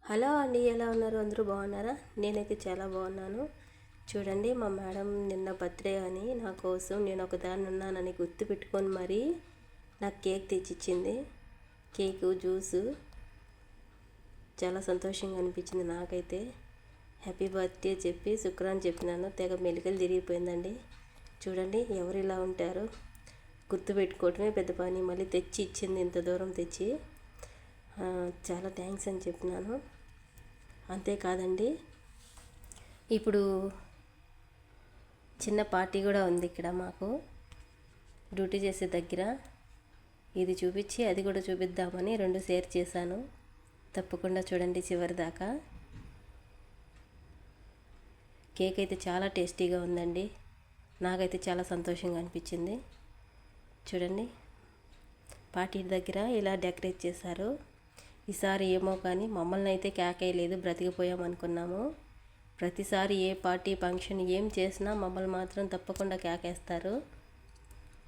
Hello అండి, ఎలా ఉన్నారు? అందరూ బాగున్నారా? నేనైతే చాలా బాగున్నాను. చూడండి, మా మేడం నిన్న బర్త్డే అని నా కోసం నేను ఒకదాన్ని ఉన్నానని గుర్తు పెట్టుకొని మరీ నాకు కేక్ తెచ్చిచ్చింది. కేకు, జ్యూసు చాలా సంతోషంగా అనిపించింది నాకైతే. హ్యాపీ బర్త్డే చెప్పి శుక్రాన్ని చెప్పినాను, తెగ మెలికలు తిరిగిపోయిందండి. చూడండి, ఎవరు ఇలా ఉంటారు? గుర్తు పెట్టుకోవటమే పెద్ద పని, మళ్ళీ తెచ్చి ఇచ్చింది ఇంత దూరం తెచ్చి. చాలా థ్యాంక్స్ అని చెప్పినాను. అంతేకాదండి, ఇప్పుడు చిన్న పార్టీ కూడా ఉంది ఇక్కడ మాకు డ్యూటీ చేసే దగ్గర. ఇది చూపించి అది కూడా చూపిద్దామని రెండు షేర్ చేశాను. తప్పకుండా చూడండి చివరి దాకా. కేక్ అయితే చాలా టేస్టీగా ఉందండి. నాకైతే చాలా సంతోషంగా అనిపించింది. చూడండి, పార్టీ దగ్గర ఇలా డెకరేట్ చేశారు. ఈసారి ఏమో కానీ మమ్మల్ని అయితే కేకేయలేదు, బ్రతికిపోయామనుకున్నాము. ప్రతిసారి ఏ పార్టీ ఫంక్షన్ ఏం చేసినా మమ్మల్ని మాత్రం తప్పకుండా కేకేస్తారు.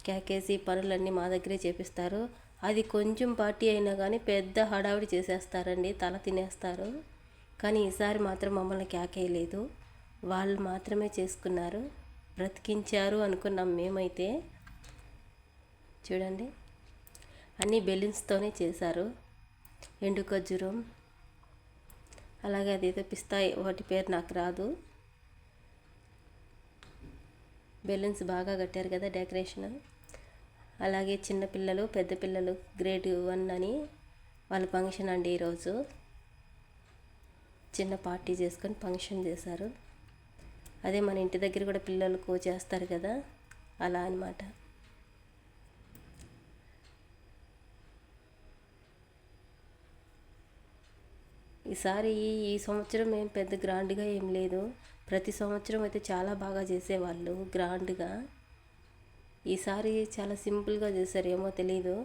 కేకేసి పనులన్నీ మా దగ్గరే చేపిస్తారు. అది కొంచెం పార్టీ అయినా కానీ పెద్ద హడావిడి చేసేస్తారండి, తల తినేస్తారు. కానీ ఈసారి మాత్రం మమ్మల్ని కేకేయలేదు, వాళ్ళు మాత్రమే చేసుకున్నారు. బ్రతికించారు అనుకున్నాం మేమైతే. చూడండి, అన్నీ బెలూన్స్తోనే చేశారు. ఎండు ఖర్జూరం, అలాగే అదేదో పిస్తా, వాటి పేరు నాకు రాదు. బెలూన్స్ బాగా కట్టారు కదా డెకరేషన్. అలాగే చిన్నపిల్లలు, పెద్ద పిల్లలు గ్రేడ్ 1 అని వాళ్ళ ఫంక్షన్ అండి ఈరోజు. చిన్న పార్టీ చేసుకొని ఫంక్షన్ చేశారు. అదే మన ఇంటి దగ్గర కూడా పిల్లలకు చేస్తారు కదా, అలా అన్నమాట. ఈసారి ఈ సంవత్సరం ఏం పెద్ద గ్రాండ్గా ఏం లేదు. ప్రతి సంవత్సరం అయితే చాలా బాగా చేసేవాళ్ళు గ్రాండ్గా. ఈసారి చాలా సింపుల్గా చేశారు, ఏమో తెలీదు.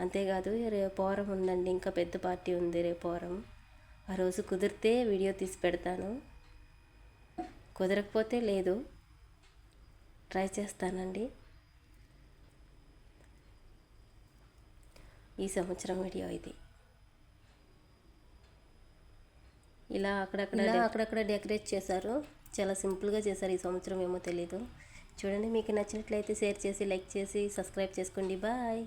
అంతేకాదు, రేపు వారం ఉందండి, ఇంకా పెద్ద పార్టీ ఉంది రేపు వారం. ఆ రోజు కుదిరితే వీడియో తీసి పెడతాను, కుదరకపోతే లేదు, ట్రై చేస్తానండి. ఈ సంవత్సరం వీడియో ఇది. ఇలా అక్కడక్కడ డెకరేట్ చేశారు. చాలా సింపుల్గా చేశారు ఈ సంవత్సరం, ఏమో తెలీదు. చూడండి, మీకు నచ్చినట్లయితే షేర్ చేసి, లైక్ చేసి, సబ్స్క్రైబ్ చేసుకోండి. బాయ్.